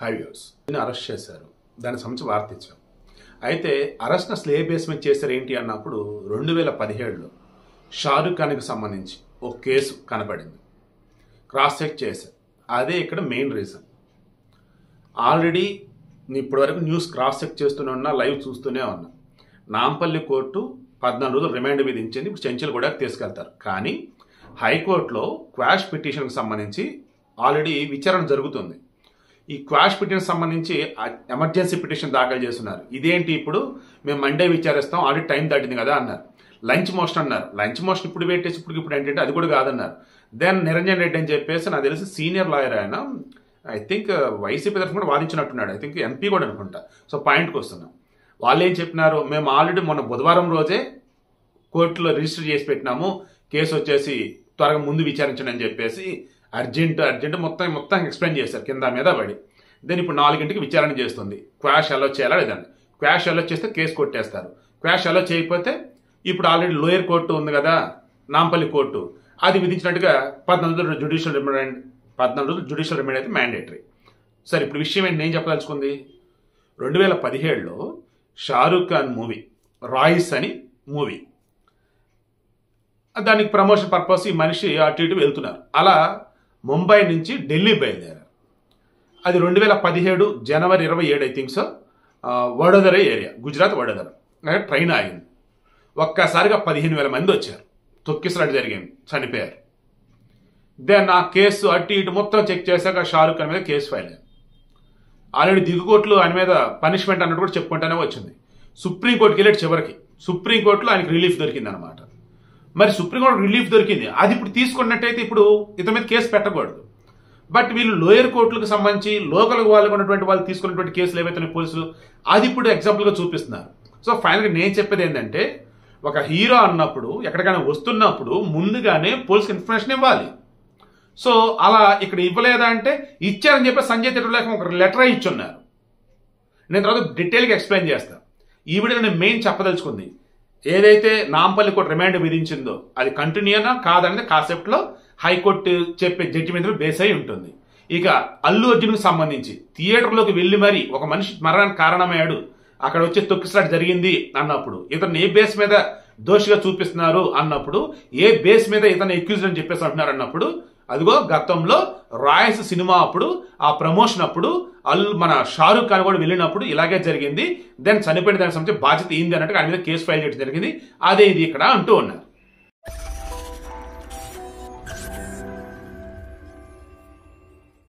Highways arrest చేశారు. దానికి సంబంధించి వార్త ఇచ్చాం. అయితే అరెస్ట్ అసలు ఏ బేస్ మీద చేశారు ఏంటి అన్నప్పుడు 2017లో షారుఖ్ ఖాన్కి సంబంధించి ఒక కేసు కనబడింది. క్రాస్ చెక్ చేశారు. అదే ఇక్కడ మెయిన్ రీజన్. ఆల్రెడీ ఇప్పటివరకు న్యూస్ క్రాస్ చెక్ చేస్తూనే ఉన్నా, లైవ్ చూస్తూనే ఉన్నా. నాంపల్లి కోర్టు 14 రోజులు రిమాండ్ విధించింది. ఇప్పుడు చెంచల్ కూడా తీసుకెళ్తారు. కానీ హైకోర్టులో క్వాష్ పిటిషన్కి సంబంధించి ఆల్రెడీ విచారణ జరుగుతుంది. ఈ క్వాష్ పిటిషన్ సంబంధించి ఎమర్జెన్సీ పిటిషన్ దాఖలు చేస్తున్నారు. ఇదేంటి ఇప్పుడు మేము మండే విచారిస్తాం, ఆల్రెడీ టైం దాటింది కదా అన్నారు. లంచ్ మోషన్ అన్నారు. లంచ్ మోషన్ ఇప్పుడు వెయిట్ చేసి ఇప్పుడు ఏంటంటే అది కూడా కాదన్నారు. దెన్ నిరంజన్ రెడ్డి అని చెప్పేసి నాకు తెలిసి సీనియర్ లాయర్ ఆయన, ఐ థింక్ వైసీపీ తరఫున కూడా వాదించినట్టున్నాడు. ఐ థింక్ ఎంపీ కూడా అనుకుంటా. సో పాయింట్కి వస్తున్నాం. వాళ్ళు ఏం చెప్పినారు, మేము ఆల్రెడీ మొన్న బుధవారం రోజే కోర్టులో రిజిస్టర్ చేసి పెట్టినాము, కేసు వచ్చేసి త్వరగా ముందు విచారించండి అని చెప్పేసి అర్జెంట్ మొత్తం ఎక్స్ప్లెయిన్ చేశారు కింద మీద పడి. దెన్ ఇప్పుడు 4 గంటలకు విచారణ చేస్తుంది. క్వాష్ అలో చేయాలా లేదండి. క్వాష్ అలో చేస్తే కేసు కొట్టేస్తారు. క్వాష్ అలో చేయకపోతే ఇప్పుడు ఆల్రెడీ లోయర్ కోర్టు ఉంది కదా, నాంపల్లి కోర్టు, అది విధించినట్టుగా 14 రోజులు జ్యుడిషియల్ రిమాండ్ అయితే మ్యాండేటరీ. సరే, ఇప్పుడు విషయం ఏంటి నేను చెప్పదలుచుకుంది, 2017లో షారూఖ్ ఖాన్ మూవీ రాయిస్ అని మూవీ, దానికి ప్రమోషన్ పర్పస్ ఈ మనిషి అటు ఇటు వెళ్తున్నారు. అలా ముంబై నుంచి ఢిల్లీ బయలుదేరారు. అది 2017 జనవరి 27 I think so, Vadodara area, Gujarat Vadodara train ఆగింది. ఒక్కసారిగా 15,000 మంది వచ్చారు. తొక్కిసలాట జరిగింది, చనిపోయారు. దెన్ ఆ కేసు అటు ఇటు మొత్తం చెక్ చేశాక షారూఖ్ ఖాన్ మీద కేసు ఫైల్ అయింది. ఆల్రెడీ దిగుకోట్లు ఆయన మీద పనిష్మెంట్ అన్నట్టు కూడా చెప్పుకుంటూనే వచ్చింది. సుప్రీంకోర్టుకి వెళ్ళాడు. చివరికి సుప్రీంకోర్టులో ఆయనకి రిలీఫ్ దొరికింది అనమాట. మరి సుప్రీంకోర్టు రిలీఫ్ దొరికింది, అది ఇప్పుడు తీసుకున్నట్టయితే ఇప్పుడు ఇతని మీద కేసు పెట్టకూడదు. బట్ వీళ్ళు లోయర్ కోర్టులకు సంబంధించి లోకల్ వాళ్ళకు ఉన్నటువంటి వాళ్ళు తీసుకున్నటువంటి కేసులు ఏవైతే పోలీసులు, అది ఇప్పుడు ఎగ్జాంపుల్గా చూపిస్తున్నారు. సో ఫైనల్గా నేను చెప్పేది ఏంటంటే, ఒక హీరో అన్నప్పుడు ఎక్కడికైనా వస్తున్నప్పుడు ముందుగానే పోలీసుకి ఇన్ఫర్మేషన్ ఇవ్వాలి. సో అలా ఇక్కడ ఇవ్వలేదా అంటే ఇచ్చారని చెప్పి సంజయ్ తిరులేఖ ఒక లెటర్ ఇచ్చున్నారు. నేను తర్వాత డీటెయిల్గా ఎక్స్ప్లెయిన్ చేస్తాను. ఈ వీడియో నేను మెయిన్ చెప్పదలుచుకుంది, ఏదైతే నాంపల్లి కోర్టు రిమాండ్ విధించిందో అది కంటిన్యూనా కాదనేది కాన్సెప్ట్లో హైకోర్టు చెప్పే జడ్జిమెంట్ బేస్ అయి ఉంటుంది. ఇక అల్లు అర్జున్కి సంబంధించి థియేటర్లోకి వెళ్ళి మరి ఒక మనిషి మరణానికి కారణమయ్యాడు, అక్కడ వచ్చే తొక్కిసలాట జరిగింది అన్నప్పుడు ఇతను ఏ బేస్ మీద దోషిగా చూపిస్తున్నారు అన్నప్పుడు, ఏ బేస్ మీద ఇతను ఎక్యూజ్డ్ అని చెప్పేసి అంటున్నారు అన్నప్పుడు, అదిగో గతంలో రాయస్ సినిమా అప్పుడు ఆ ప్రమోషన్ అప్పుడు మన షారూఖ్ ఖాన్ కూడా వెళ్ళినప్పుడు ఇలాగే జరిగింది. దెన్ చనిపోయిన దానికి సంబంధించి బాధ్యత ఏంది అన్నట్టు ఆయన మీద కేసు ఫైల్ చేయడం జరిగింది. అదే ఇది ఇక్కడ అంటూ ఉన్నారు.